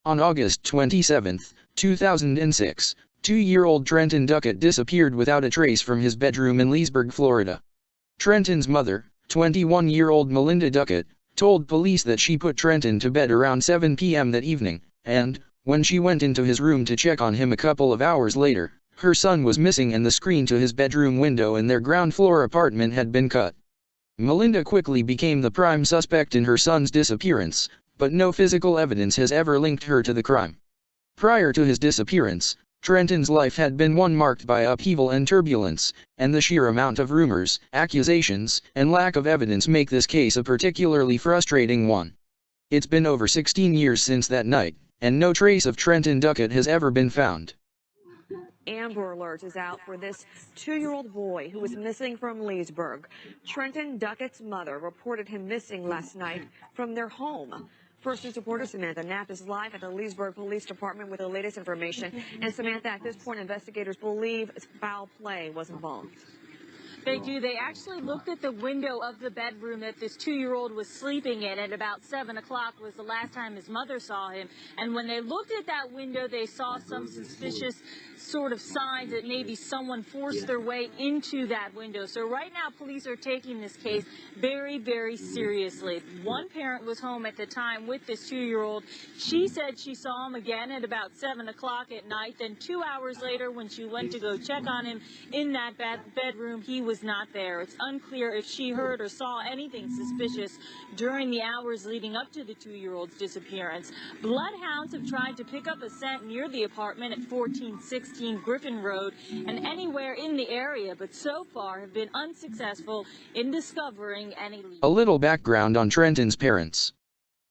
On August 27, 2006, 2-year-old Trenton Duckett disappeared without a trace from his bedroom in Leesburg, Florida. Trenton's mother, 21-year-old Melinda Duckett, told police that she put Trenton to bed around 7 p.m. that evening, and, when she went into his room to check on him a couple of hours later, her son was missing and the screen to his bedroom window in their ground-floor apartment had been cut. Melinda quickly became the prime suspect in her son's disappearance, but no physical evidence has ever linked her to the crime. Prior to his disappearance, Trenton's life had been one marked by upheaval and turbulence, and the sheer amount of rumors, accusations, and lack of evidence make this case a particularly frustrating one. It's been over 16 years since that night, and no trace of Trenton Duckett has ever been found. Amber Alert is out for this 2-year-old boy who was missing from Leesburg. Trenton Duckett's mother reported him missing last night from their home. First News reporter Samantha Knapp is live at the Leesburg Police Department with the latest information. And Samantha, at this point, investigators believe foul play was involved. They do. They actually looked at the window of the bedroom that this 2-year-old was sleeping in at about 7 o'clock was the last time his mother saw him. And when they looked at that window, they saw some suspicious sort of signs that maybe someone forced their way into that window. So right now, police are taking this case very, very seriously. One parent was home at the time with this 2-year-old. She said she saw him again at about 7 o'clock at night. Then 2 hours later, when she went to go check on him in that bedroom, he was not there. It's unclear if she heard or saw anything suspicious during the hours leading up to the 2-year-old's disappearance. Bloodhounds have tried to pick up a scent near the apartment at 1416 Griffin Road and anywhere in the area, but so far have been unsuccessful in discovering any leads. A little background on Trenton's parents.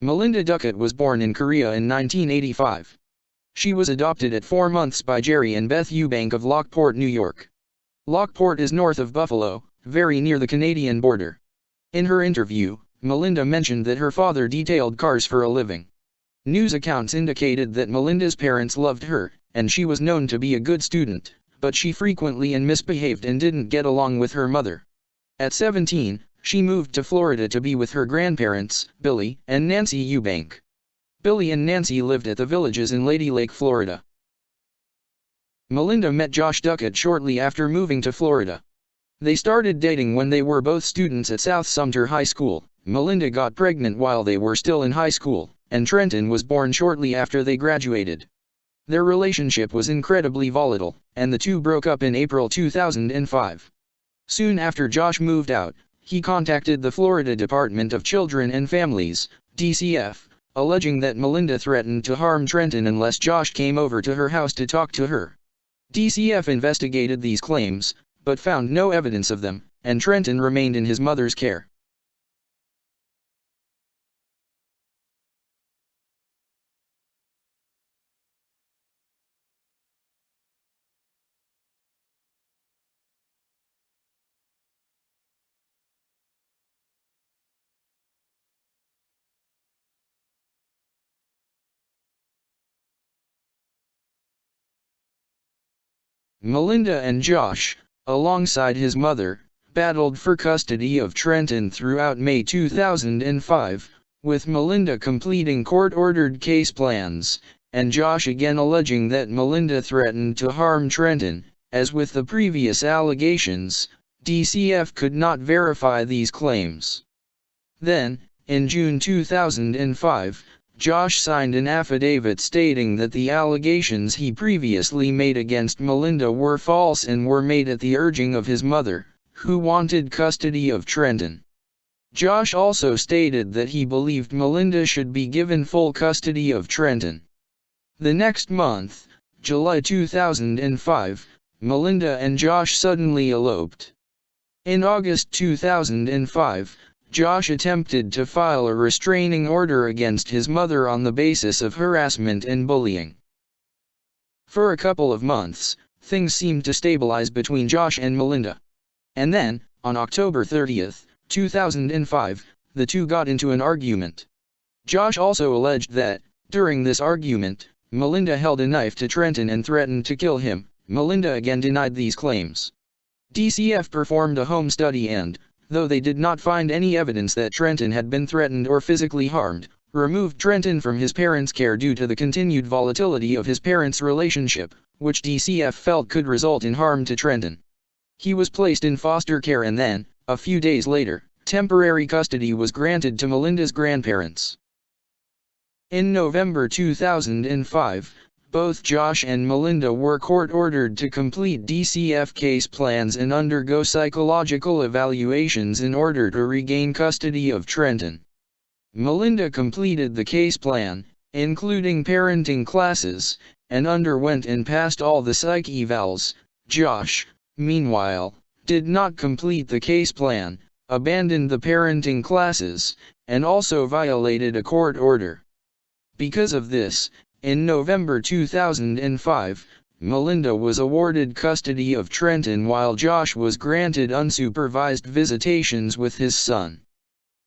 Melinda Duckett was born in Korea in 1985. She was adopted at 4 months by Jerry and Beth Eubank of Lockport, New York. Lockport is north of Buffalo, very near the Canadian border. In her interview, Melinda mentioned that her father detailed cars for a living. News accounts indicated that Melinda's parents loved her, and she was known to be a good student, but she frequently misbehaved and didn't get along with her mother. At 17, she moved to Florida to be with her grandparents, Billy and Nancy Eubank. Billy and Nancy lived at the Villages in Lady Lake, Florida. Melinda met Josh Duckett shortly after moving to Florida. They started dating when they were both students at South Sumter High School. Melinda got pregnant while they were still in high school, and Trenton was born shortly after they graduated. Their relationship was incredibly volatile, and the two broke up in April 2005. Soon after Josh moved out, he contacted the Florida Department of Children and Families, DCF, alleging that Melinda threatened to harm Trenton unless Josh came over to her house to talk to her. DCF investigated these claims, but found no evidence of them, and Trenton remained in his mother's care. Melinda and Josh, alongside his mother, battled for custody of Trenton throughout May 2005, with Melinda completing court-ordered case plans, and Josh again alleging that Melinda threatened to harm Trenton. As with the previous allegations, DCF could not verify these claims. Then, in June 2005, Josh signed an affidavit stating that the allegations he previously made against Melinda were false and were made at the urging of his mother, who wanted custody of Trenton. Josh also stated that he believed Melinda should be given full custody of Trenton. The next month, July 2005, Melinda and Josh suddenly eloped. In August 2005, Josh attempted to file a restraining order against his mother on the basis of harassment and bullying. For a couple of months, things seemed to stabilize between Josh and Melinda. And then, on October 30, 2005, the two got into an argument. Josh also alleged that, during this argument, Melinda held a knife to Trenton and threatened to kill him. Melinda again denied these claims. DCF performed a home study and, though they did not find any evidence that Trenton had been threatened or physically harmed, removed Trenton from his parents' care due to the continued volatility of his parents' relationship, which DCF felt could result in harm to Trenton. He was placed in foster care and then, a few days later, temporary custody was granted to Melinda's grandparents. In November 2005, both Josh and Melinda were court-ordered to complete DCF case plans and undergo psychological evaluations in order to regain custody of Trenton. Melinda completed the case plan, including parenting classes, and underwent and passed all the psych evals. Josh, meanwhile, did not complete the case plan, abandoned the parenting classes, and also violated a court order. Because of this, in November 2005, Melinda was awarded custody of Trenton while Josh was granted unsupervised visitations with his son.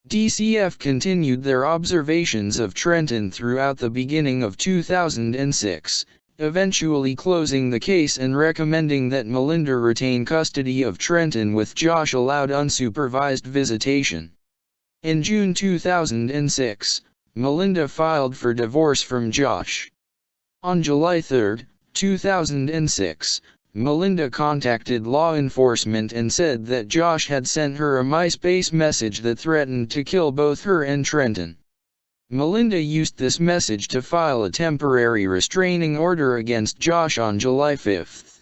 DCF continued their observations of Trenton throughout the beginning of 2006, eventually closing the case and recommending that Melinda retain custody of Trenton with Josh allowed unsupervised visitation. In June 2006, Melinda filed for divorce from Josh. On July 3, 2006, Melinda contacted law enforcement and said that Josh had sent her a MySpace message that threatened to kill both her and Trenton. Melinda used this message to file a temporary restraining order against Josh on July 5.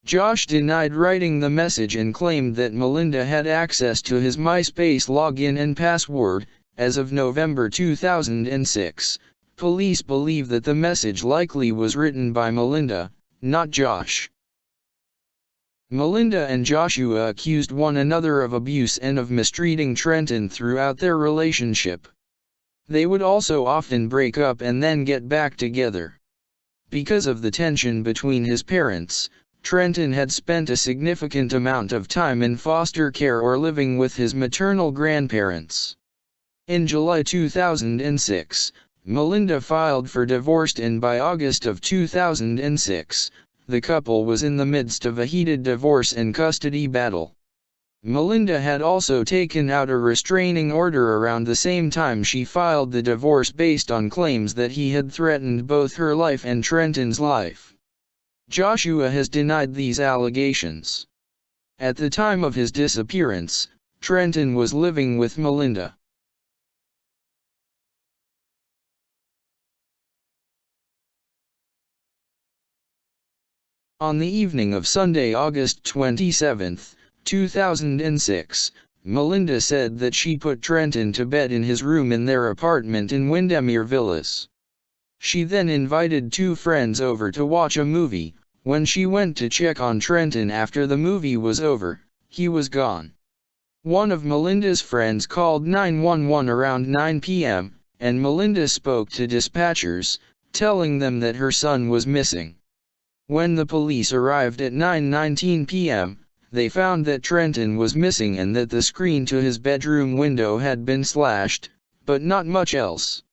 Josh denied writing the message and claimed that Melinda had access to his MySpace login and password. As of November 2006, police believe that the message likely was written by Melinda, not Josh. Melinda and Joshua accused one another of abuse and of mistreating Trenton throughout their relationship. They would also often break up and then get back together. Because of the tension between his parents, Trenton had spent a significant amount of time in foster care or living with his maternal grandparents. In July 2006, Melinda filed for divorce and by August of 2006, the couple was in the midst of a heated divorce and custody battle. Melinda had also taken out a restraining order around the same time she filed the divorce based on claims that he had threatened both her life and Trenton's life. Joshua has denied these allegations. At the time of his disappearance, Trenton was living with Melinda. On the evening of Sunday, August 27, 2006, Melinda said that she put Trenton to bed in his room in their apartment in Windermere Villas. She then invited two friends over to watch a movie. When she went to check on Trenton after the movie was over, he was gone. One of Melinda's friends called 911 around 9 p.m., and Melinda spoke to dispatchers, telling them that her son was missing. When the police arrived at 9:19 p.m., they found that Trenton was missing and that the screen to his bedroom window had been slashed, but not much else.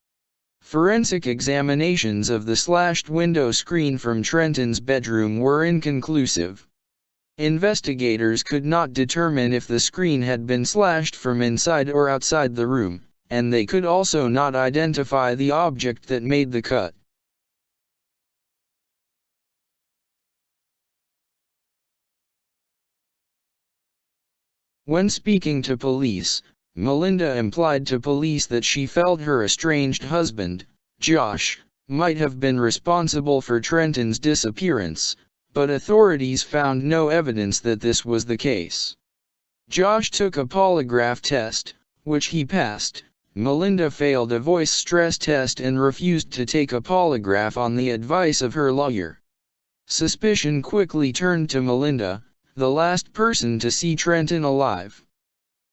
Forensic examinations of the slashed window screen from Trenton's bedroom were inconclusive. Investigators could not determine if the screen had been slashed from inside or outside the room, and they could also not identify the object that made the cut. When speaking to police, Melinda implied to police that she felt her estranged husband, Josh, might have been responsible for Trenton's disappearance, but authorities found no evidence that this was the case. Josh took a polygraph test, which he passed. Melinda failed a voice stress test and refused to take a polygraph on the advice of her lawyer. Suspicion quickly turned to Melinda, the last person to see Trenton alive.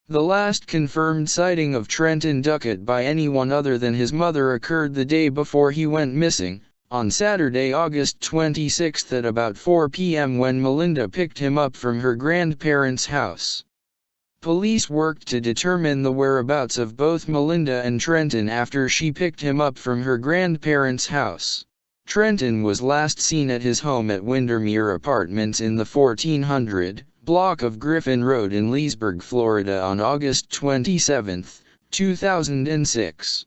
The last confirmed sighting of Trenton Duckett by anyone other than his mother occurred the day before he went missing, on Saturday, August 26 at about 4 p.m. when Melinda picked him up from her grandparents' house. Police worked to determine the whereabouts of both Melinda and Trenton after she picked him up from her grandparents' house. Trenton was last seen at his home at Windermere Apartments in the 1400 block of Griffin Road in Leesburg, Florida on August 27, 2006.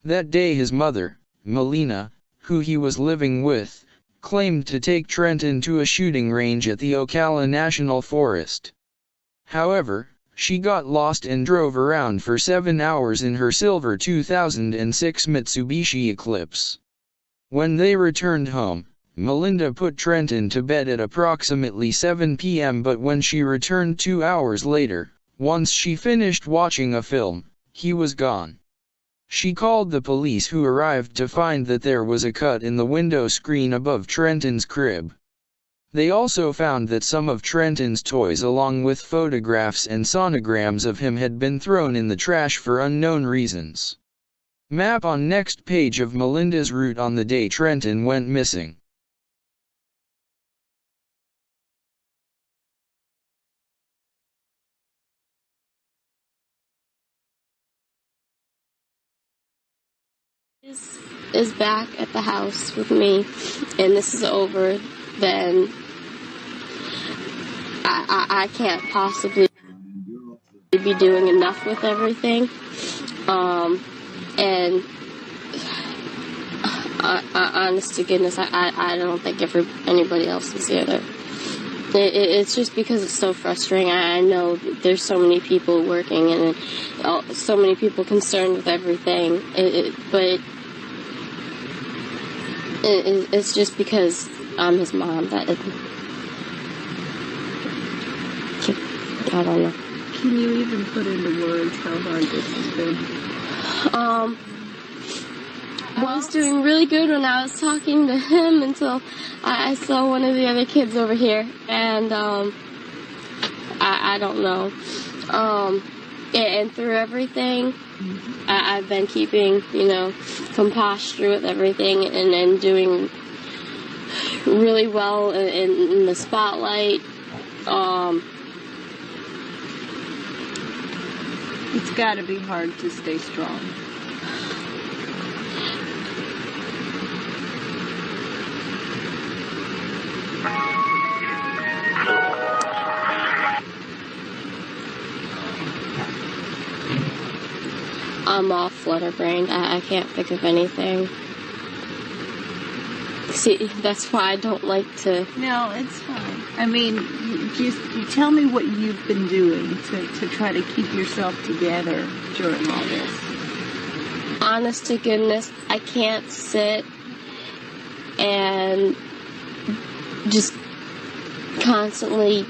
That day his mother, Melina, who he was living with, claimed to take Trenton to a shooting range at the Ocala National Forest. However, she got lost and drove around for 7 hours in her silver 2006 Mitsubishi Eclipse. When they returned home, Melinda put Trenton to bed at approximately 7 p.m. but when she returned 2 hours later, once she finished watching a film, he was gone. She called the police, who arrived to find that there was a cut in the window screen above Trenton's crib. They also found that some of Trenton's toys along with photographs and sonograms of him had been thrown in the trash for unknown reasons. Map on next page of Melinda's route on the day Trenton went missing. Is back at the house with me, and this is over, then I can't possibly be doing enough with everything. And honest to goodness, I don't think anybody else is either. It's just because it's so frustrating. I know there's so many people working and so many people concerned with everything, but it's just because I'm his mom that I don't know. Can you even put into words how hard this has been? I was doing really good when I was talking to him until I saw one of the other kids over here, and I don't know. And through everything, I've been keeping, composure with everything and doing really well in the spotlight. It's got to be hard to stay strong. I'm all flutterbrained. I can't think of anything. See, that's why I don't like to... No, it's fine. I mean, just tell me what you've been doing to try to keep yourself together during all this. Honest to goodness, I can't sit and just constantly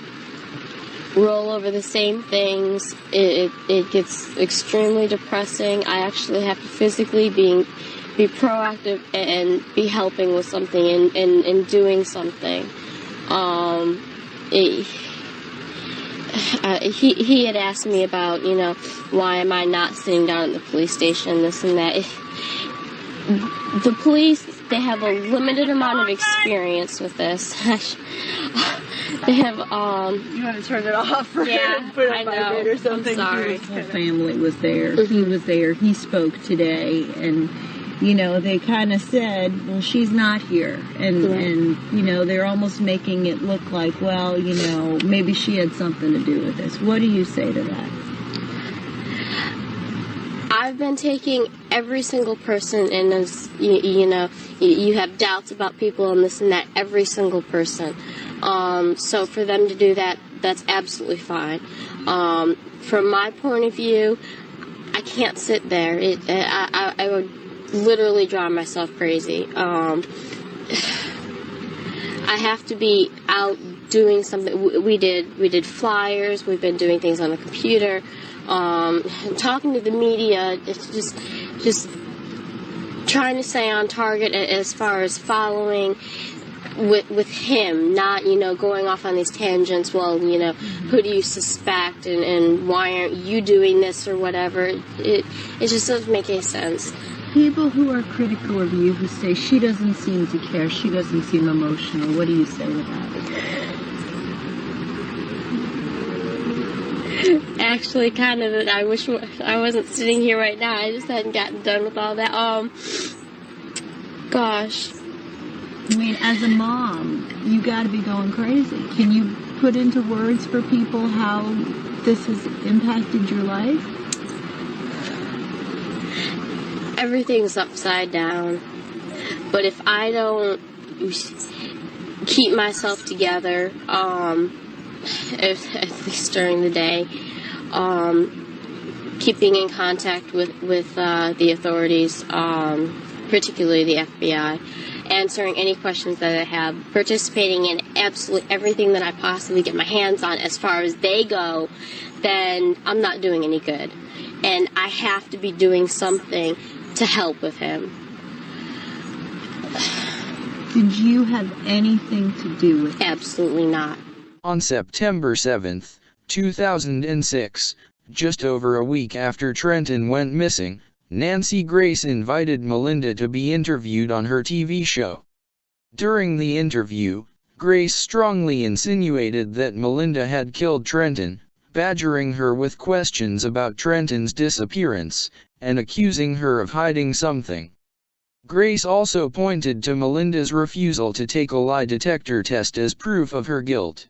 roll over the same things. It gets extremely depressing. I actually have to physically be proactive and be helping with something and doing something. He had asked me about, why am I not sitting down at the police station, this and that. The police, they have a limited amount of experience with this. They have, You want to turn it off? Yeah, put it I on my know. bed or something? I'm sorry. His whole family was there. He was there. He spoke today, and they kind of said, well, she's not here. And they're almost making it look like, well, maybe she had something to do with this. What do you say to that? I've been taking every single person, and as you have doubts about people and this and that, every single person. So for them to do that, that's absolutely fine. From my point of view, I can't sit there. I would literally drive myself crazy. I have to be out doing something. We did flyers. We've been doing things on the computer. Talking to the media. It's just trying to stay on target as far as following with him, not going off on these tangents. Well, who do you suspect and why aren't you doing this or whatever? It just doesn't make any sense. People who are critical of you, who say she doesn't seem to care, she doesn't seem emotional, what do you say to that? Actually, kind of, I wish I wasn't sitting here right now. I just hadn't gotten done with all that. Gosh. I mean, as a mom, you got to be going crazy. Can you put into words for people how this has impacted your life? everything's upside down. But if I don't keep myself together, at least during the day, keeping in contact with the authorities, particularly the FBI, answering any questions that I have, participating in absolutely everything that I possibly get my hands on as far as they go, then I'm not doing any good. And I have to be doing something to help with him. Did you have anything to do with it? Absolutely not. On September 7, 2006, just over a week after Trenton went missing, Nancy Grace invited Melinda to be interviewed on her TV show. During the interview, Grace strongly insinuated that Melinda had killed Trenton, badgering her with questions about Trenton's disappearance, and accusing her of hiding something. Grace also pointed to Melinda's refusal to take a lie detector test as proof of her guilt.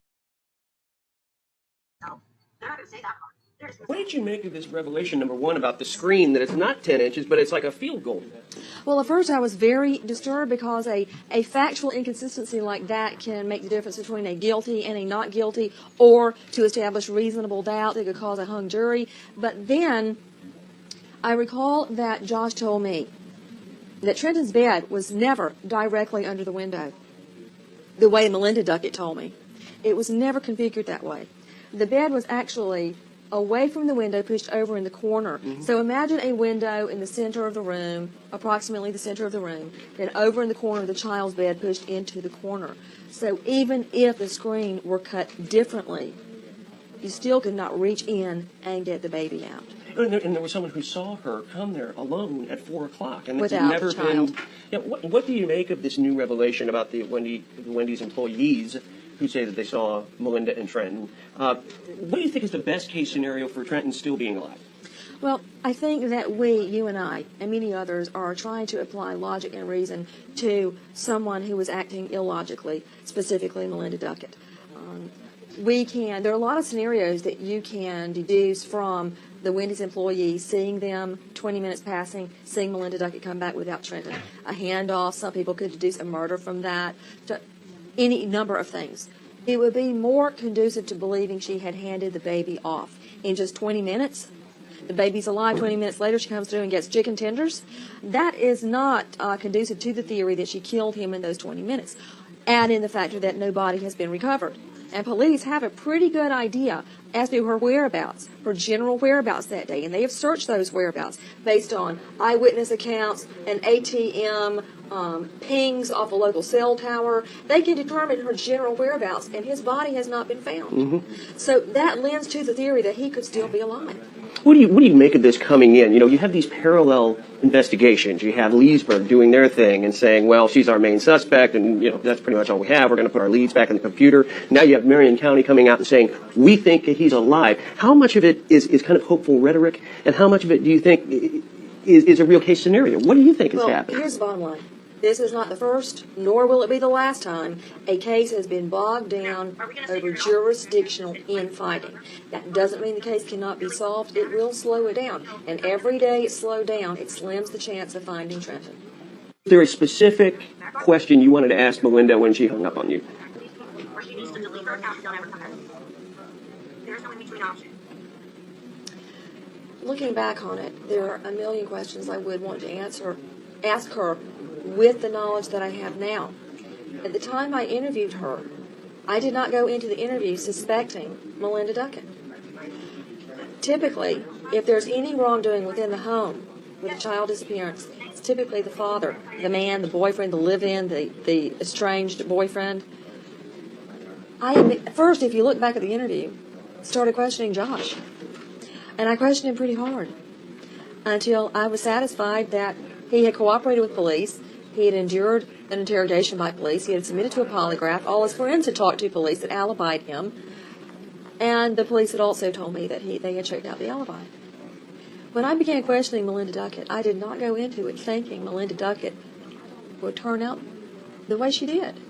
What did you make of this revelation, number one, about the screen, that it's not 10 inches, but it's like a field goal? Well, at first I was very disturbed because a factual inconsistency like that can make the difference between a guilty and a not guilty, or to establish reasonable doubt, it could cause a hung jury. But then I recall that Josh told me that Trenton's bed was never directly under the window, the way Melinda Duckett told me. It was never configured that way. The bed was actually away from the window, pushed over in the corner. So imagine a window in the center of the room, approximately the center of the room, then over in the corner of the child's bed, pushed into the corner. So even if the screen were cut differently, you still could not reach in and get the baby out. And there was someone who saw her come there alone at 4 o'clock. And Without never the child. been. You know, what do you make of this new revelation about the Wendy's employees who say that they saw Melinda and Trenton? What do you think is the best case scenario for Trenton still being alive? Well, I think that we, you and I, and many others, are trying to apply logic and reason to someone who was acting illogically, specifically Melinda Duckett. There are a lot of scenarios that you can deduce from the Wendy's employee seeing them, 20 minutes passing, seeing Melinda Duckett come back without Trenton. A handoff, some people could deduce a murder from that, any number of things. It would be more conducive to believing she had handed the baby off in just 20 minutes. The baby's alive, 20 minutes later she comes through and gets chicken tenders. That is not conducive to the theory that she killed him in those 20 minutes. Add in the factor that no body has been recovered. And police have a pretty good idea as to her whereabouts, her general whereabouts that day. And they have searched those whereabouts based on eyewitness accounts and ATM pings off a local cell tower. They can determine her general whereabouts, and his body has not been found. So that lends to the theory that he could still be alive. What do you make of this coming in? You know, you have these parallel investigations. You have Leesburg doing their thing and saying, well, she's our main suspect, and you know that's pretty much all we have. We're going to put our leads back in the computer. Now you have Marion County coming out and saying, we think that he's alive. How much of it is kind of hopeful rhetoric, and how much of it do you think is a real case scenario? What do you think is happening? Here's the bottom line. This is not the first, nor will it be the last time a case has been bogged down over jurisdictional infighting. That doesn't mean the case cannot be solved. It will slow it down. And every day it's slowed down, it slims the chance of finding Trenton. Is there a specific question you wanted to ask Melinda when she hung up on you? Looking back on it, there are a million questions I would want to ask her with the knowledge that I have now. At the time I interviewed her, I did not go into the interview suspecting Melinda Duckett. Typically, if there's any wrongdoing within the home with a child disappearance, it's typically the father, the man, the boyfriend, the live-in, the estranged boyfriend. First, if you look back at the interview, started questioning Josh. And I questioned him pretty hard until I was satisfied that he had cooperated with police, he had endured an interrogation by police, he had submitted to a polygraph, all his friends had talked to police that alibied him, and the police had also told me that they had checked out the alibi. When I began questioning Melinda Duckett, I did not go into it thinking Melinda Duckett would turn out the way she did.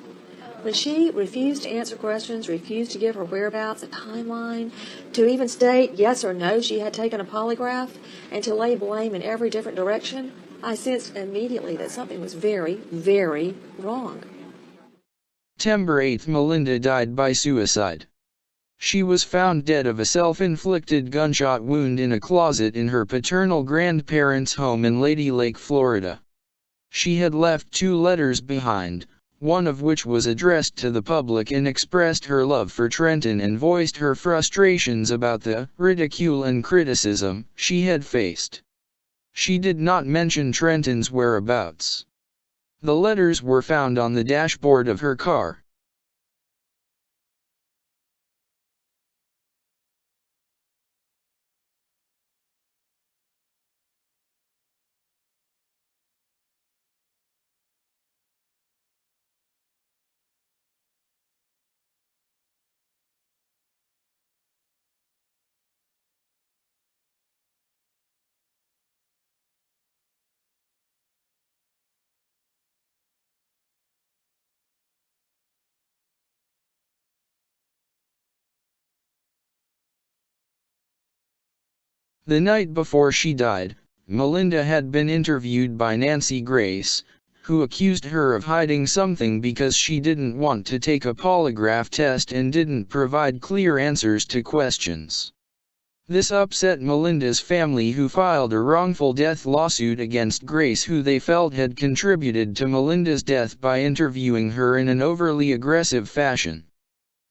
When she refused to answer questions, refused to give her whereabouts, a timeline, to even state yes or no she had taken a polygraph, and to lay blame in every different direction, I sensed immediately that something was very, very wrong. September 8, Melinda died by suicide. She was found dead of a self-inflicted gunshot wound in a closet in her paternal grandparents' home in Lady Lake, Florida. She had left 2 letters behind, one of which was addressed to the public and expressed her love for Trenton and voiced her frustrations about the ridicule and criticism she had faced. She did not mention Trenton's whereabouts. The letters were found on the dashboard of her car. The night before she died, Melinda had been interviewed by Nancy Grace, who accused her of hiding something because she didn't want to take a polygraph test and didn't provide clear answers to questions. This upset Melinda's family, who filed a wrongful death lawsuit against Grace, who they felt had contributed to Melinda's death by interviewing her in an overly aggressive fashion.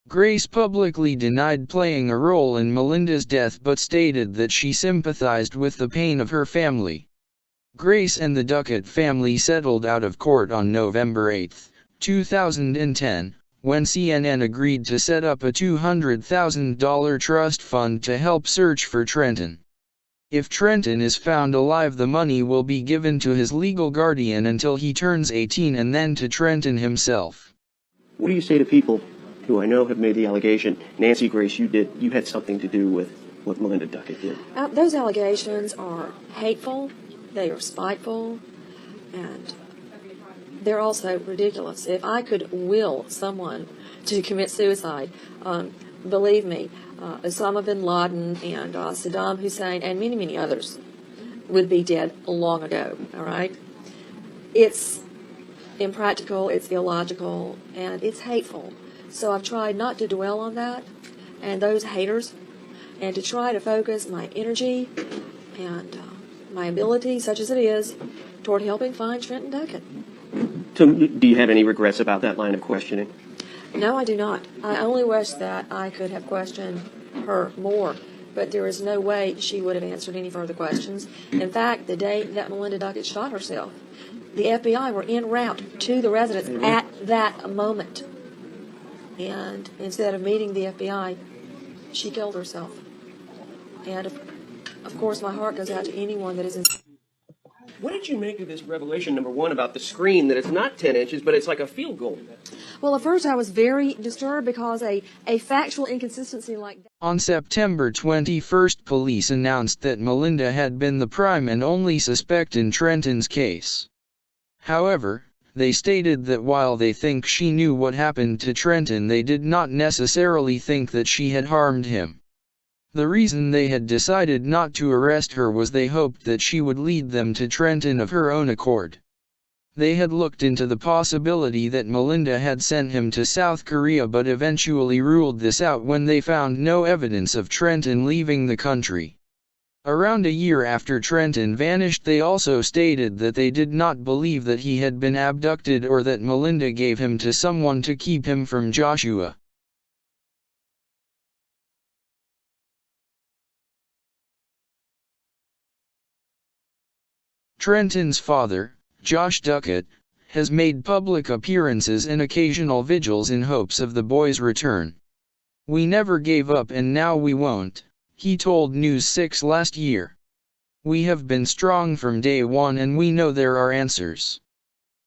Grace publicly denied playing a role in Melinda's death but stated that she sympathized with the pain of her family. Grace and the Duckett family settled out of court on November 8, 2010, when CNN agreed to set up a $200,000 trust fund to help search for Trenton. If Trenton is found alive, the money will be given to his legal guardian until he turns 18 and then to Trenton himself. What do you say to people who I know have made the allegation, Nancy Grace, you had something to do with what Melinda Duckett did? Those allegations are hateful, they are spiteful, and they're also ridiculous. If I could will someone to commit suicide, believe me, Osama bin Laden and Saddam Hussein and many, many others would be dead long ago, all right? It's impractical, it's illogical, and it's hateful. So I've tried not to dwell on that and those haters, and to try to focus my energy and my ability, such as it is, toward helping find Trenton Duckett. So do you have any regrets about that line of questioning? No, I do not. I only wish that I could have questioned her more, but there is no way she would have answered any further questions. In fact, the day that Melinda Duckett shot herself, the FBI were en route to the residence at that moment. And instead of meeting the FBI, she killed herself. And of course, my heart goes out to anyone that is in. What did you make of this revelation, number one, about the screen, that it's not 10 inches, but it's like a field goal? Well, at first I was very disturbed because a factual inconsistency like that. On September 21, police announced that Melinda had been the prime and only suspect in Trenton's case. However, they stated that while they think she knew what happened to Trenton, they did not necessarily think that she had harmed him. The reason they had decided not to arrest her was they hoped that she would lead them to Trenton of her own accord. They had looked into the possibility that Melinda had sent him to South Korea, but eventually ruled this out when they found no evidence of Trenton leaving the country. Around a year after Trenton vanished, they also stated that they did not believe that he had been abducted or that Melinda gave him to someone to keep him from Joshua. Trenton's father, Josh Duckett, has made public appearances and occasional vigils in hopes of the boy's return. "We never gave up and now we won't," he told News 6 last year. "We have been strong from day one and we know there are answers.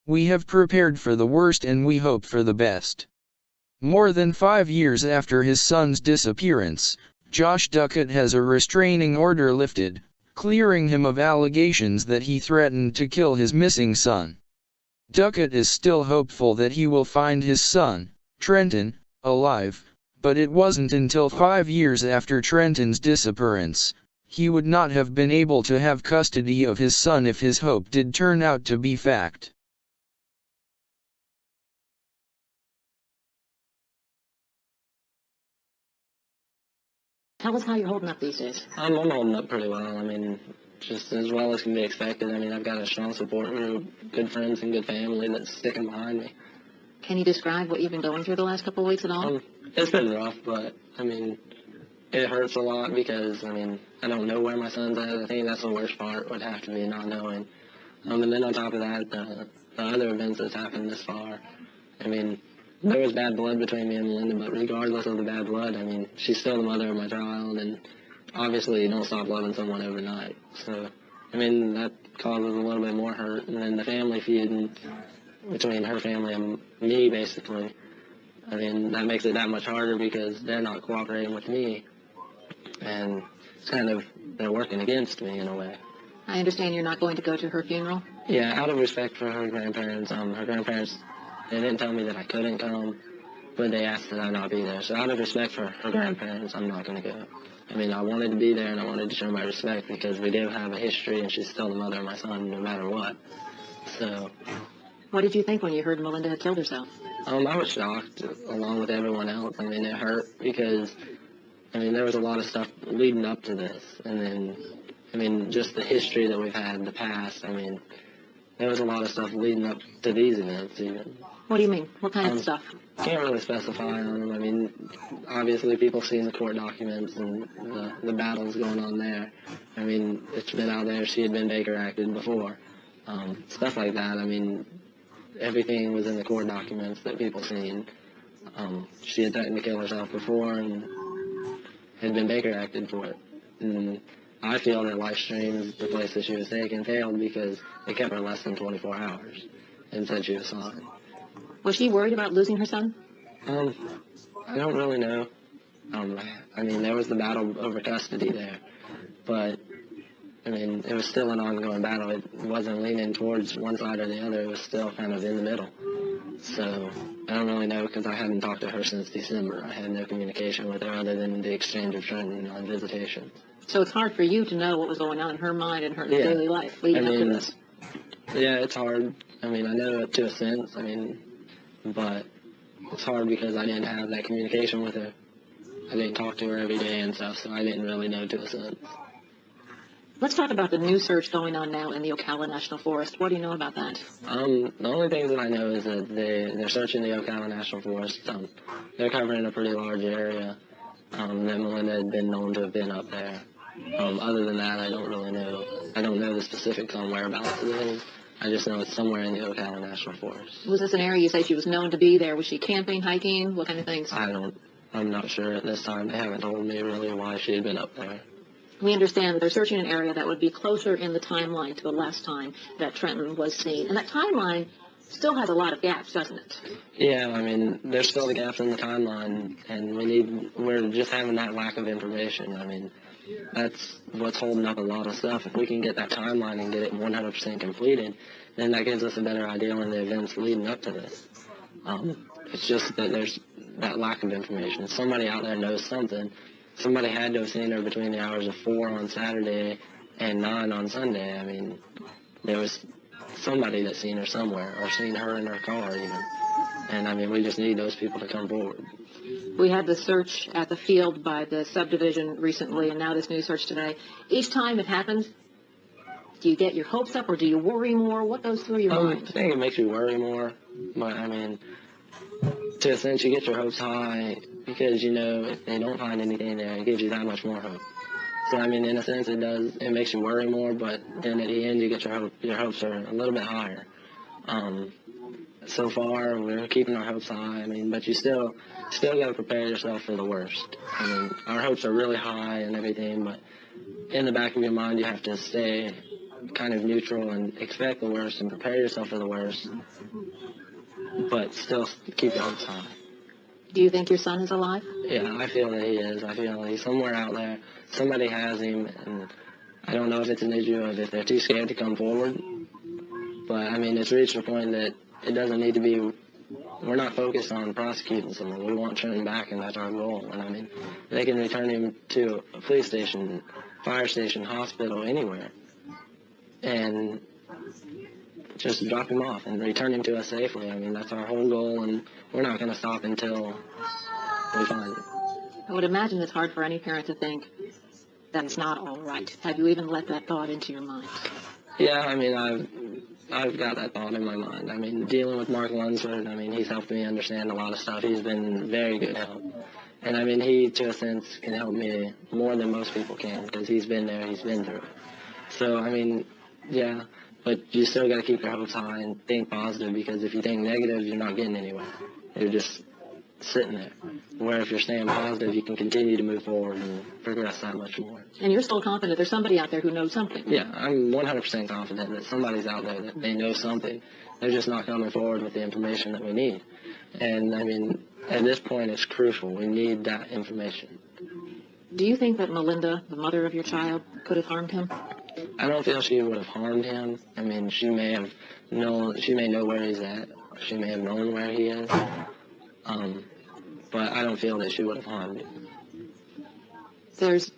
We have prepared for the worst and we hope for the best." More than 5 years after his son's disappearance, Josh Duckett has a restraining order lifted, clearing him of allegations that he threatened to kill his missing son. Duckett is still hopeful that he will find his son, Trenton, alive, but it wasn't until 5 years after Trenton's disappearance, he would not have been able to have custody of his son if his hope did turn out to be fact. Tell us how you're holding up these days. I'm holding up pretty well. I mean, just as well as can be expected. I mean, I've got a strong support group, good friends and good family that's sticking behind me. Can you describe what you've been going through the last couple of weeks at all? It's been rough, but, I mean, it hurts a lot because, I mean, I don't know where my son's at. I think that's the worst part, would have to be not knowing. And then on top of that, the other events that's happened this far, I mean, there was bad blood between me and Melinda, but regardless of the bad blood, I mean, she's still the mother of my child, and obviously you don't stop loving someone overnight. So, I mean, that causes a little bit more hurt. And then the family feud between her family and me, basically, I mean, that makes it that much harder because they're not cooperating with me. And it's kind of, they're working against me in a way. I understand you're not going to go to her funeral? Yeah, out of respect for her grandparents, they didn't tell me that I couldn't come, but they asked that I not be there. So out of respect for her grandparents, I'm not going to go. I mean, I wanted to be there and I wanted to show my respect because we do have a history and she's still the mother of my son no matter what. So. What did you think when you heard Melinda had killed herself? I was shocked along with everyone else. I mean, it hurt because, I mean, there was a lot of stuff leading up to this. And then, I mean, just the history that we've had in the past, I mean, there was a lot of stuff leading up to these events even. What do you mean? What kind of stuff? Can't really specify on them. I mean, obviously people seen the court documents and the battles going on there. I mean, it's been out there. She had been Baker acted before. Stuff like that. I mean, everything was in the court documents that people seen. She had threatened to kill herself before and had been Baker acted for it. And I feel that live streams, the place that she was taken, failed because it kept her less than 24 hours and said she was fine. Was she worried about losing her son? I don't really know. I mean, there was the battle over custody there, but I mean, it was still an ongoing battle. It wasn't leaning towards one side or the other. It was still kind of in the middle. So I don't really know because I hadn't talked to her since December. I had no communication with her other than the exchange of Trenton on visitation. So it's hard for you to know what was going on in her mind and her daily life leading up to this. Yeah, it's hard. I mean, I know it to a sense. I mean, but it's hard because I didn't have that communication with her. I didn't talk to her every day and stuff, so I didn't really know to a sense. Let's talk about the new search going on now in the Ocala National Forest. What do you know about that? The only things that I know is that they're searching the Ocala National Forest. They're covering a pretty large area that Melinda had been known to have been up there. Other than that, I don't really know. I don't know the specifics on whereabouts it is. I just know it's somewhere in the Ocala National Forest. Was this an area you say she was known to be there? Was she camping, hiking? What kind of things? I'm not sure at this time. They haven't told me really why she had been up there. We understand that they're searching an area that would be closer in the timeline to the last time that Trenton was seen. And that timeline still has a lot of gaps, doesn't it? Yeah, I mean, there's still the gaps in the timeline, and we're just having that lack of information. I mean, that's what's holding up a lot of stuff. If we can get that timeline and get it 100% completed, then that gives us a better idea on the events leading up to this. It's just that there's that lack of information. Somebody out there knows something. Somebody had to have seen her between the hours of 4 on Saturday and 9 on Sunday. I mean, there was somebody that seen her somewhere, or seen her in her car even. And I mean, we just need those people to come forward. We had the search at the field by the subdivision recently, and now this new search today. Each time it happens, do you get your hopes up, or do you worry more? What goes through your mind? I think it makes you worry more. But I mean, to a sense, you get your hopes high because, you know, if they don't find anything there, it gives you that much more hope. So, I mean, in a sense, it makes you worry more, but then at the end, you get your hopes are a little bit higher. So far, we're keeping our hopes high. I mean, but you still got to prepare yourself for the worst. I mean, our hopes are really high and everything, but in the back of your mind, you have to stay kind of neutral and expect the worst and prepare yourself for the worst, but still keep your hopes high. Do you think your son is alive? Yeah, I feel that he is. I feel that he's somewhere out there. Somebody has him, and I don't know if it's an issue of if they're too scared to come forward. But, I mean, it's reached a point that it doesn't need to be, we're not focused on prosecuting someone. We want Trenton back, and that's our goal. And, I mean, they can return him to a police station fire station, hospital, anywhere, and just drop him off and return him to us safely. I mean, that's our whole goal, and we're not going to stop until we find him. I would imagine it's hard for any parent to think that it's not all right. Have you even let that thought into your mind? Yeah, I mean, I've got that thought in my mind. I mean, dealing with Mark Lunsford, I mean, he's helped me understand a lot of stuff. He's been very good help. And I mean, he, to a sense, can help me more than most people can, because he's been there, he's been through it. So, I mean, yeah, but you still got to keep your hopes high and think positive, because if you think negative, you're not getting anywhere. You're just sitting there. Where if you're staying positive, you can continue to move forward and progress that much more. And you're still confident there's somebody out there who knows something. Yeah, I'm 100% confident that somebody's out there that they know something. They're just not coming forward with the information that we need. And, I mean, at this point, it's crucial. We need that information. Do you think that Melinda, the mother of your child, could have harmed him? I don't feel she would have harmed him. I mean, she may know where he's at. She may have known where he is. But I don't feel that she would have harmed him.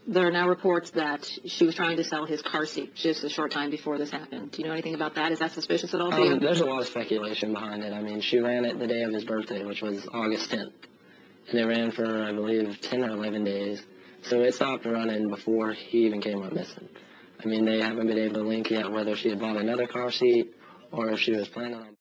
There are now reports that she was trying to sell his car seat just a short time before this happened. Do you know anything about that? Is that suspicious at all to you? There's a lot of speculation behind it. I mean, she ran it the day of his birthday, which was August 10th. And it ran for, I believe, 10 or 11 days. So it stopped running before he even came up missing. I mean, they haven't been able to link yet whether she had bought another car seat or if she was planning on.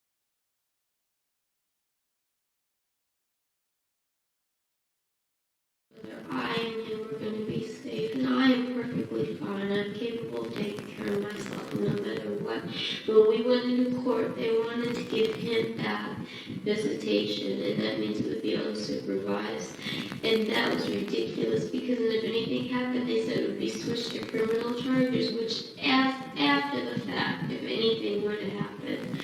I knew we're going to be safe, and I am perfectly fine. I'm capable of taking care of myself no matter what. When we went into court, they wanted to give him that visitation, and that means it would be unsupervised. And that was ridiculous, because if anything happened, they said it would be switched to criminal charges, which after the fact, if anything were to happen.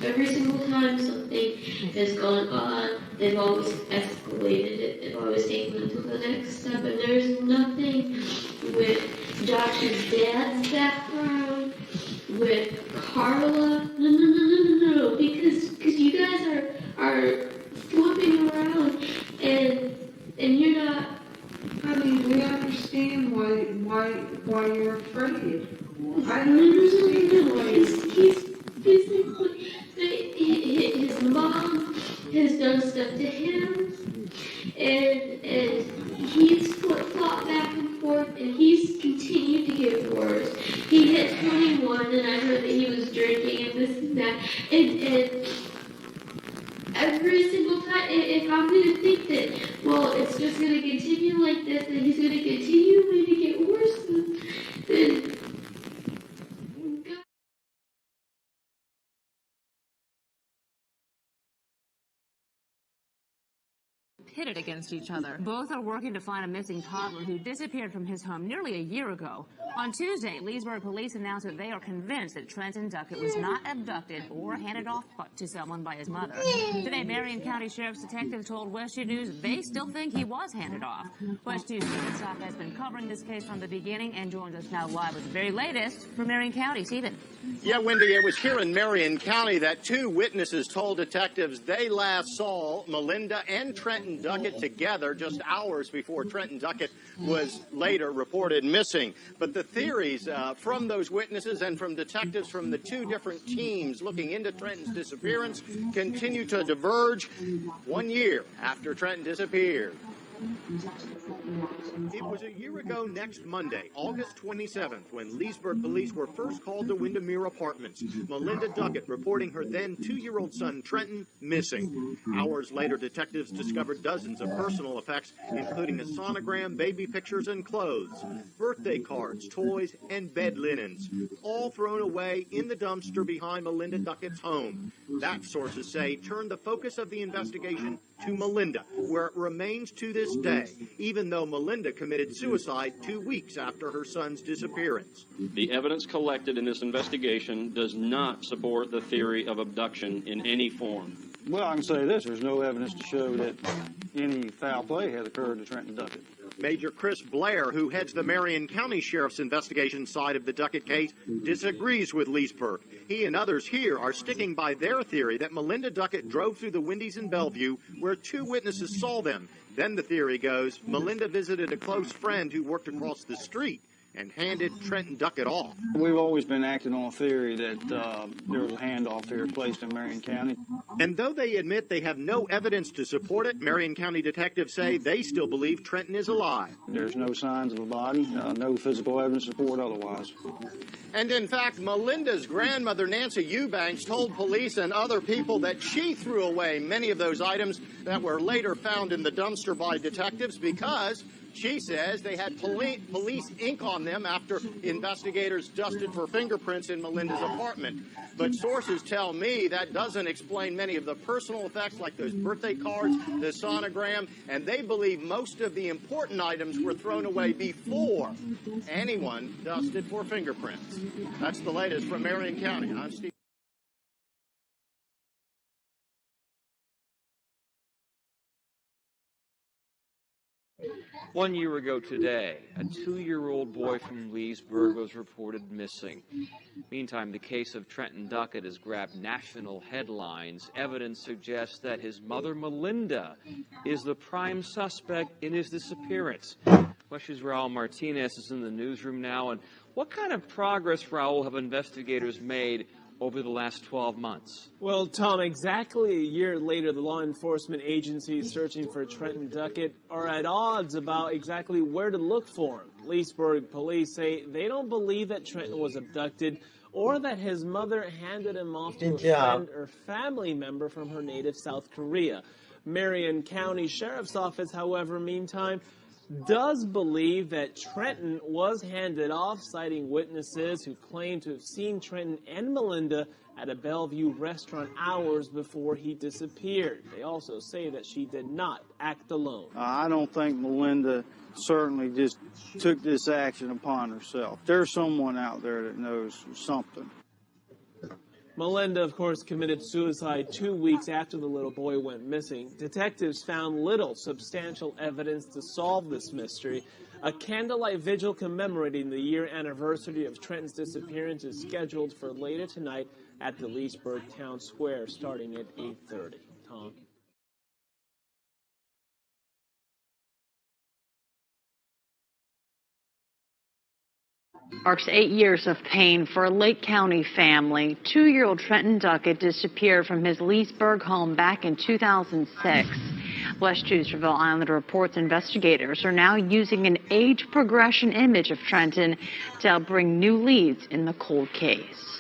Every single time something has gone on, they've always escalated it. They've always taken it to the next step. And there's nothing with Josh's dad's background, with Carla. No. Because you guys are flopping around and you're not. I mean, we understand why you're afraid. I don't understand why. He's physically, his mom has done stuff to him, and he's flip-flopped back and forth, and he's continued to get worse. He hit 21, and I heard that he was drinking and this and that, and every single time, if I'm going to think that, well, it's just going to continue like this, and he's going to continue to get worse, then pitted against each other. Both are working to find a missing toddler who disappeared from his home nearly a year ago. On Tuesday, Leesburg police announced that they are convinced that Trenton Duckett was not abducted or handed off to someone by his mother. Today, Marion County Sheriff's detective told West 2 News they still think he was handed off. West 2's Stephen Sock has been covering this case from the beginning and joins us now live with the very latest from Marion County. Stephen. Yeah, Wendy, it was here in Marion County that two witnesses told detectives they last saw Melinda and Trenton Duckett together just hours before Trenton Duckett was later reported missing. But the theories from those witnesses and from detectives from the two different teams looking into Trenton's disappearance continue to diverge 1 year after Trenton disappeared. It was a year ago next Monday, August 27th, when Leesburg police were first called to Windermere Apartments. Melinda Duckett reporting her then 2-year-old son Trenton missing. Hours later, detectives discovered dozens of personal effects, including a sonogram, baby pictures, and clothes, birthday cards, toys, and bed linens, all thrown away in the dumpster behind Melinda Duckett's home. That, sources say, turned the focus of the investigation to Melinda, where it remains to this day, even though Melinda committed suicide 2 weeks after her son's disappearance. The evidence collected in this investigation does not support the theory of abduction in any form. Well, I can say this. There's no evidence to show that any foul play has occurred to Trenton Duckett. Major Chris Blair, who heads the Marion County Sheriff's investigation side of the Duckett case, disagrees with Leesburg. He and others here are sticking by their theory that Melinda Duckett drove through the Wendy's in Bellevue, where two witnesses saw them. Then the theory goes, Melinda visited a close friend who worked across the street. and handed Trenton Duckett off. We've always been acting on a theory that there was a handoff here placed in Marion County. And though they admit they have no evidence to support it, Marion County detectives say they still believe Trenton is alive. There's no signs of a body, no physical evidence to support otherwise. And in fact, Melinda's grandmother, Nancy Eubanks, told police and other people that she threw away many of those items that were later found in the dumpster by detectives because she says they had police ink on them after investigators dusted for fingerprints in Melinda's apartment. But sources tell me that doesn't explain many of the personal effects like those birthday cards, the sonogram, and they believe most of the important items were thrown away before anyone dusted for fingerprints. That's the latest from Marion County. I'm Steve. 1 year ago today, a 2-year-old boy from Leesburg was reported missing. Meantime, the case of Trenton Duckett has grabbed national headlines. Evidence suggests that his mother, Melinda, is the prime suspect in his disappearance. WESH's Raul Martinez is in the newsroom now. And what kind of progress, Raul, have investigators made over the last 12 months? Well, Tom, exactly a year later, the law enforcement agencies searching for Trenton Duckett are at odds about exactly where to look for him. Leesburg police say they don't believe that Trenton was abducted or that his mother handed him off to a friend or family member from her native South Korea. Marion County Sheriff's Office, however, meantime, does believe that Trenton was handed off, citing witnesses who claim to have seen Trenton and Melinda at a Bellevue restaurant hours before he disappeared. They also say that she did not act alone. I don't think Melinda certainly just took this action upon herself. There's someone out there that knows something. Melinda, of course, committed suicide 2 weeks after the little boy went missing. Detectives found little substantial evidence to solve this mystery. A candlelight vigil commemorating the year anniversary of Trenton's disappearance is scheduled for later tonight at the Leesburg Town Square, starting at 8:30. Tom? Marks 8 years of pain for a Lake County family. 2-year-old Trenton Duckett disappeared from his Leesburg home back in 2006. West Treasurville Island reports investigators are now using an age progression image of Trenton to help bring new leads in the cold case.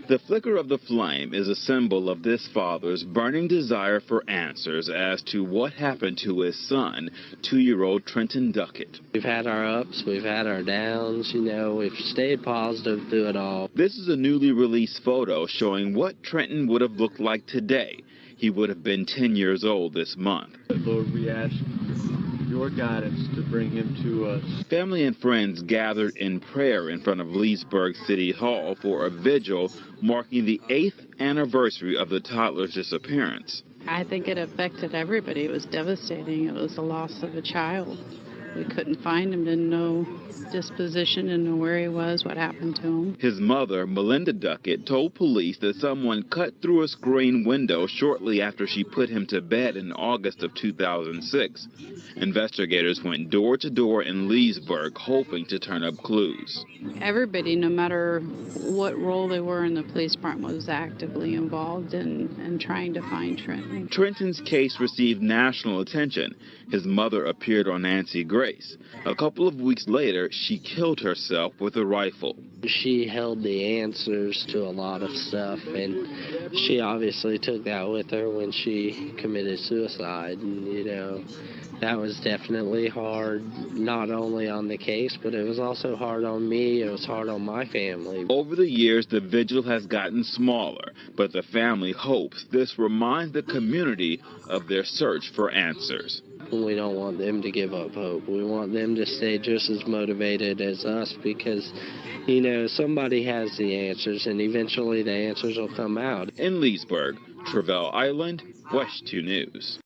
The flicker of the flame is a symbol of this father's burning desire for answers as to what happened to his son, 2-year-old Trenton Duckett. We've had our ups, we've had our downs, we've stayed positive through it all. This is a newly released photo showing what Trenton would have looked like today. He would have been 10 years old this month. Lord, we ask your guidance to bring him to us. Family and friends gathered in prayer in front of Leesburg City Hall for a vigil marking the 8th anniversary of the toddler's disappearance. I think it affected everybody. It was devastating. It was the loss of a child. We couldn't find him, didn't know disposition, didn't know where he was, what happened to him. His mother, Melinda Duckett, told police that someone cut through a screen window shortly after she put him to bed in August of 2006. Investigators went door to door in Leesburg, hoping to turn up clues. Everybody, no matter what role they were in the police department, was actively involved in trying to find Trenton. Trenton's case received national attention. His mother appeared on Nancy Grace. A couple of weeks later, she killed herself with a rifle. She held the answers to a lot of stuff, and she obviously took that with her when she committed suicide. And, that was definitely hard, not only on the case, but it was also hard on me. It was hard on my family. Over the years, the vigil has gotten smaller, but the family hopes this reminds the community of their search for answers. We don't want them to give up hope. We want them to stay just as motivated as us because, somebody has the answers, and eventually the answers will come out. In Leesburg, Treasurville Island, WESH 2 News.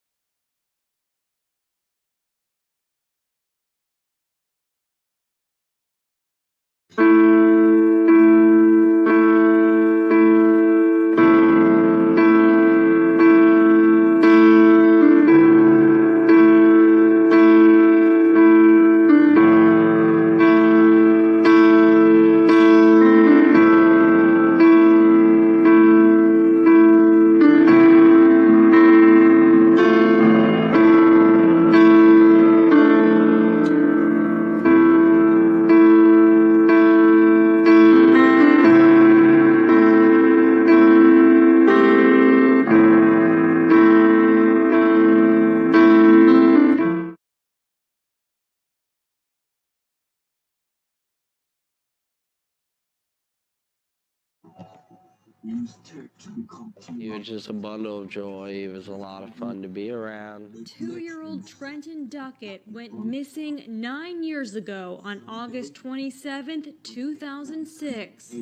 He was just a bundle of joy. He was a lot of fun to be around. 2-year-old Trenton Duckett went missing 9 years ago on August 27th, 2006.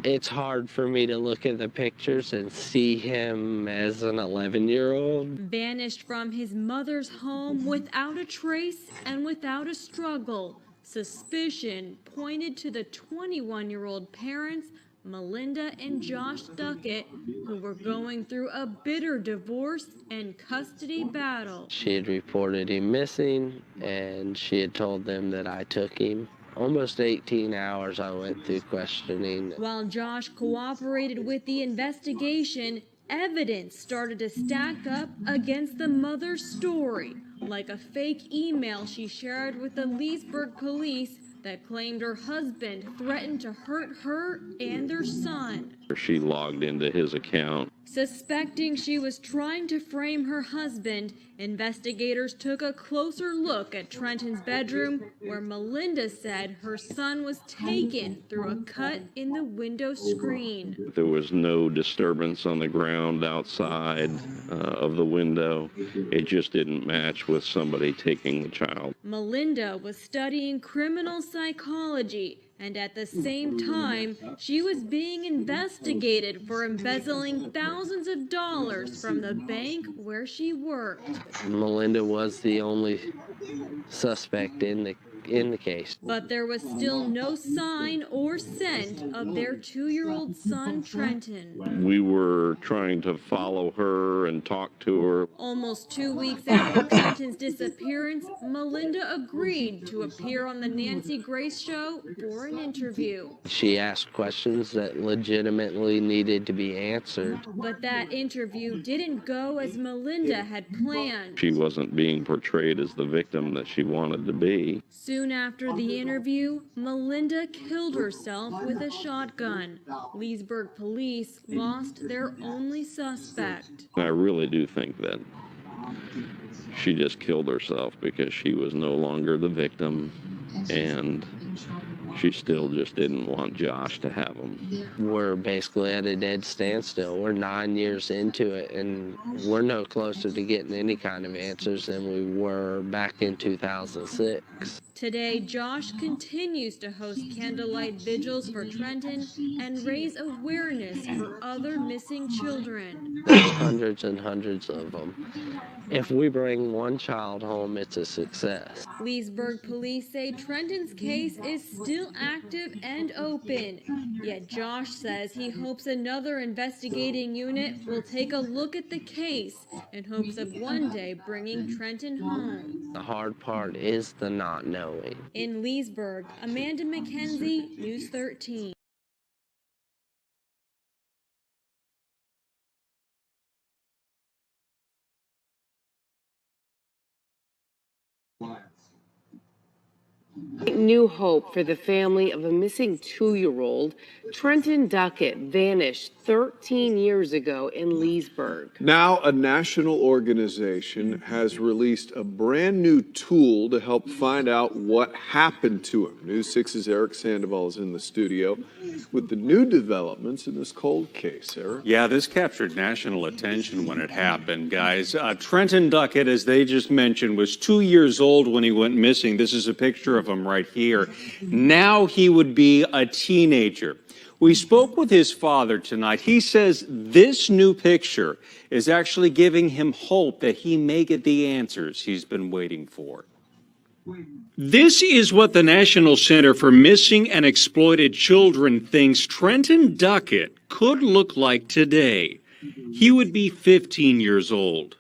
It's hard for me to look at the pictures and see him as an 11-year-old. Vanished from his mother's home without a trace and without a struggle. Suspicion pointed to the 21-year-old parents, Melinda and Josh Duckett, who were going through a bitter divorce and custody battle. She had reported him missing, and she had told them that I took him. Almost 18 hours I went through questioning. While Josh cooperated with the investigation, evidence started to stack up against the mother's story, like a fake email she shared with the Leesburg police that claimed her husband threatened to hurt her and their son. She logged into his account. Suspecting she was trying to frame her husband, investigators took a closer look at Trenton's bedroom, where Melinda said her son was taken through a cut in the window screen. There was no disturbance on the ground outside of the window. It just didn't match with somebody taking the child. Melinda was studying criminal psychology, and at the same time, she was being investigated for embezzling thousands of dollars from the bank where she worked. Melinda was the only suspect in the case. But there was still no sign or scent of their 2-year-old son, Trenton. We were trying to follow her and talk to her. Almost 2 weeks after Trenton's disappearance, Melinda agreed to appear on the Nancy Grace Show for an interview. She asked questions that legitimately needed to be answered. But that interview didn't go as Melinda had planned. She wasn't being portrayed as the victim that she wanted to be. Soon after the interview, Melinda killed herself with a shotgun. Leesburg police lost their only suspect. I really do think that she just killed herself because she was no longer the victim, and she still just didn't want Josh to have him. We're basically at a dead standstill. We're 9 years into it, and we're no closer to getting any kind of answers than we were back in 2006. Today, Josh continues to host candlelight vigils for Trenton and raise awareness for other missing children. There's hundreds and hundreds of them. If we bring one child home, it's a success. Leesburg police say Trenton's case is still active and open. Yet Josh says he hopes another investigating unit will take a look at the case in hopes of one day bringing Trenton home. The hard part is the not knowing. In Leesburg, Amanda McKenzie, News 13. New hope for the family of a missing 2-year-old. Trenton Duckett vanished 13 years ago in Leesburg. Now, a national organization has released a brand new tool to help find out what happened to him. News 6's Eric Sandoval is in the studio with the new developments in this cold case. Eric? Yeah, this captured national attention when it happened, guys. Trenton Duckett, as they just mentioned, was 2 years old when he went missing. This is a picture of him right here. Now he would be a teenager. We spoke with his father tonight. He says this new picture is actually giving him hope that he may get the answers he's been waiting for. This is what the National Center for Missing and Exploited Children thinks Trenton Duckett could look like today. He would be 15 years old.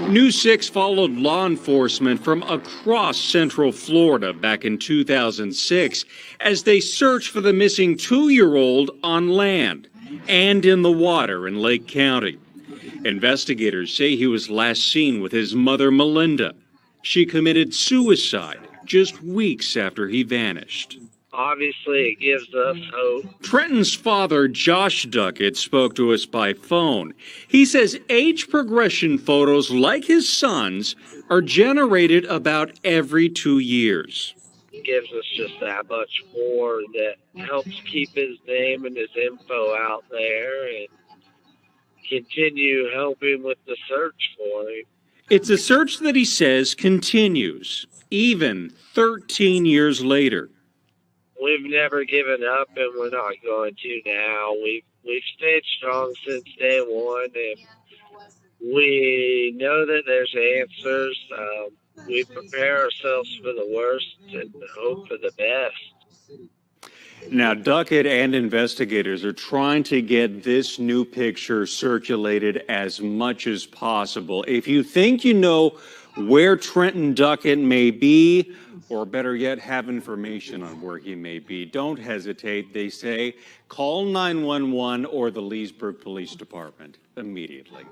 News 6 followed law enforcement from across Central Florida back in 2006 as they searched for the missing 2-year-old on land and in the water in Lake County. Investigators say he was last seen with his mother, Melinda. She committed suicide just weeks after he vanished. Obviously, it gives us hope. Trenton's father, Josh Duckett, spoke to us by phone. He says age progression photos like his son's are generated about every 2 years. gives us just that much more, that helps keep his name and his info out there and continue helping with the search for him. It's a search that he says continues, even 13 years later. We've never given up, and we're not going to now. We've stayed strong since day one, and we know that there's answers. We prepare ourselves for the worst and hope for the best. Now, Duckett and investigators are trying to get this new picture circulated as much as possible. If you think you know where Trenton Duckett may be, or better yet, have information on where he may be, don't hesitate. They say call 911 or the Leesburg Police Department immediately.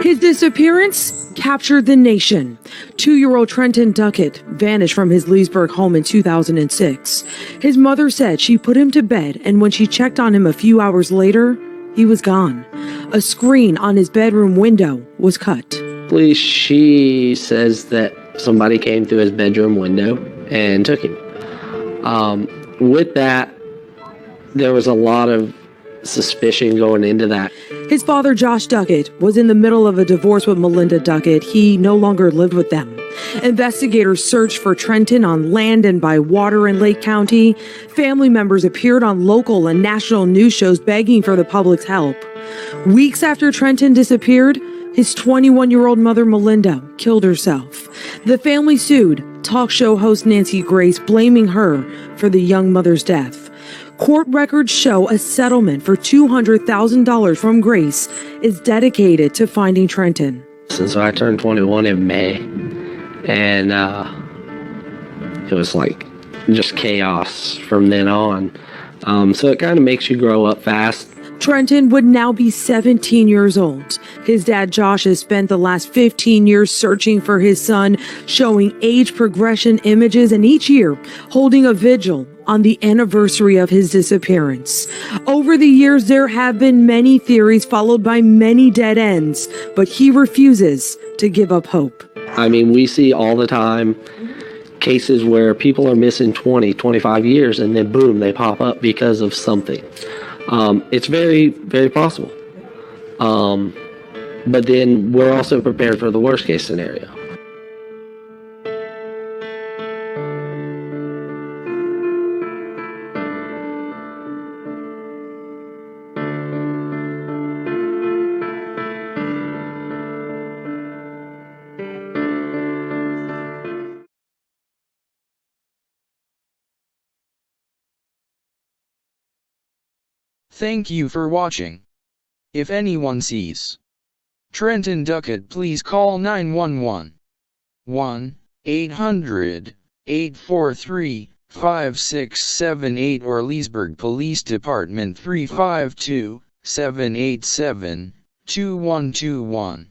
His disappearance captured the nation. 2-year-old Trenton Duckett vanished from his Leesburg home in 2006. His mother said she put him to bed, and when she checked on him a few hours later, he was gone. A screen on his bedroom window was cut. She says that somebody came through his bedroom window and took him. With that, there was a lot of suspicion going into that. His father, Josh Duckett, was in the middle of a divorce with Melinda Duckett. He no longer lived with them. Investigators searched for Trenton on land and by water in Lake County. Family members appeared on local and national news shows begging for the public's help. Weeks after Trenton disappeared, his 21-year-old mother, Melinda, killed herself. The family sued talk show host Nancy Grace, blaming her for the young mother's death. Court records show a settlement for $200,000 from Grace is dedicated to finding Trenton. So I turned 21 in May, and it was like just chaos from then on. So it kind of makes you grow up fast. Trenton would now be 17 years old. His dad, Josh, has spent the last 15 years searching for his son, showing age progression images, and each year holding a vigil on the anniversary of his disappearance. Over the years, there have been many theories followed by many dead ends, but he refuses to give up hope. I mean, we see all the time cases where people are missing 20, 25 years, and then boom, they pop up because of something. It's very, very possible. But then we're also prepared for the worst case scenario. Thank you for watching. If anyone sees Trenton Duckett, please call 911. 1-800-843-5678 or Leesburg Police Department 352-787-2121.